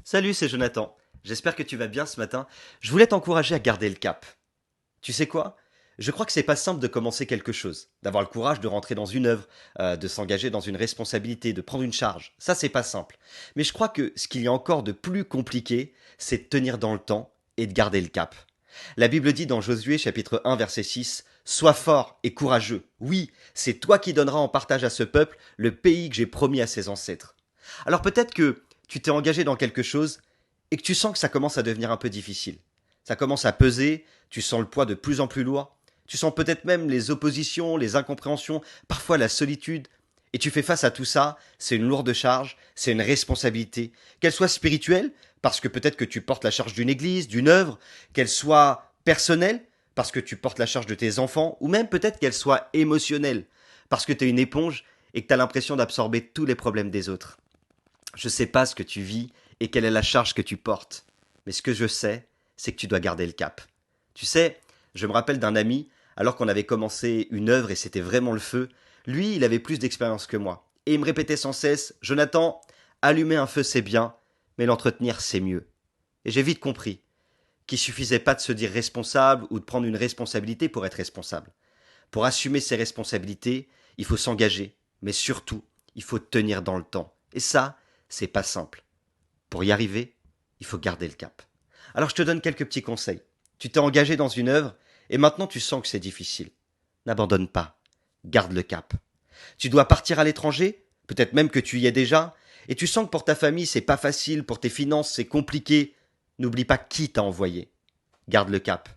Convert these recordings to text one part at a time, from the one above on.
Salut, c'est Jonathan. J'espère que tu vas bien ce matin. Je voulais t'encourager à garder le cap. Tu sais quoi? Je crois que c'est pas simple de commencer quelque chose, d'avoir le courage de rentrer dans une œuvre, de s'engager dans une responsabilité, de prendre une charge. Ça, c'est pas simple. Mais je crois que ce qu'il y a encore de plus compliqué, c'est de tenir dans le temps et de garder le cap. La Bible dit dans Josué chapitre 1 verset 6, Sois fort et courageux. Oui, c'est toi qui donneras en partage à ce peuple le pays que j'ai promis à ses ancêtres. Alors peut-être que tu t'es engagé dans quelque chose et que tu sens que ça commence à devenir un peu difficile. Ça commence à peser, tu sens le poids de plus en plus lourd, tu sens peut-être même les oppositions, les incompréhensions, parfois la solitude, et tu fais face à tout ça, c'est une lourde charge, c'est une responsabilité, qu'elle soit spirituelle, parce que peut-être que tu portes la charge d'une église, d'une œuvre, qu'elle soit personnelle, parce que tu portes la charge de tes enfants, ou même peut-être qu'elle soit émotionnelle, parce que tu es une éponge et que tu as l'impression d'absorber tous les problèmes des autres. Je sais pas ce que tu vis et quelle est la charge que tu portes. Mais ce que je sais, c'est que tu dois garder le cap. Tu sais, je me rappelle d'un ami, alors qu'on avait commencé une œuvre et c'était vraiment le feu. Lui, il avait plus d'expérience que moi. Et il me répétait sans cesse, Jonathan, allumer un feu c'est bien, mais l'entretenir c'est mieux. Et j'ai vite compris qu'il suffisait pas de se dire responsable ou de prendre une responsabilité pour être responsable. Pour assumer ses responsabilités, il faut s'engager, mais surtout, il faut tenir dans le temps. Et ça, c'est pas simple. Pour y arriver, il faut garder le cap. Alors je te donne quelques petits conseils. Tu t'es engagé dans une œuvre et maintenant tu sens que c'est difficile. N'abandonne pas. Garde le cap. Tu dois partir à l'étranger, peut-être même que tu y es déjà, et tu sens que pour ta famille c'est pas facile, pour tes finances c'est compliqué. N'oublie pas qui t'a envoyé. Garde le cap.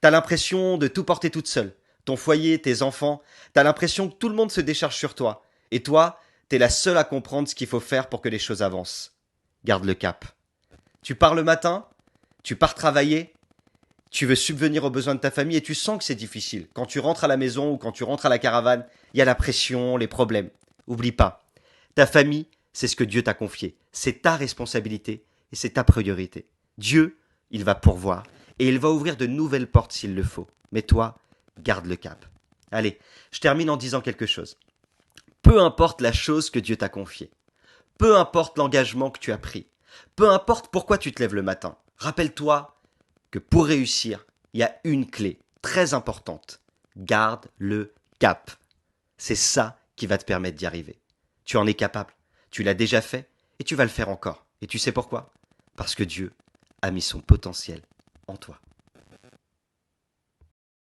T'as l'impression de tout porter toute seule. Ton foyer, tes enfants, t'as l'impression que tout le monde se décharge sur toi. Et toi, t'es la seule à comprendre ce qu'il faut faire pour que les choses avancent. Garde le cap. Tu pars le matin, tu pars travailler, tu veux subvenir aux besoins de ta famille et tu sens que c'est difficile. Quand tu rentres à la maison ou quand tu rentres à la caravane, il y a la pression, les problèmes. Oublie pas, ta famille, c'est ce que Dieu t'a confié. C'est ta responsabilité et c'est ta priorité. Dieu, il va pourvoir et il va ouvrir de nouvelles portes s'il le faut. Mais toi, garde le cap. Allez, je termine en disant quelque chose. Peu importe la chose que Dieu t'a confiée, peu importe l'engagement que tu as pris, peu importe pourquoi tu te lèves le matin, rappelle-toi que pour réussir, il y a une clé très importante. Garde le cap. C'est ça qui va te permettre d'y arriver. Tu en es capable, tu l'as déjà fait et tu vas le faire encore. Et tu sais pourquoi? Parce que Dieu a mis son potentiel en toi.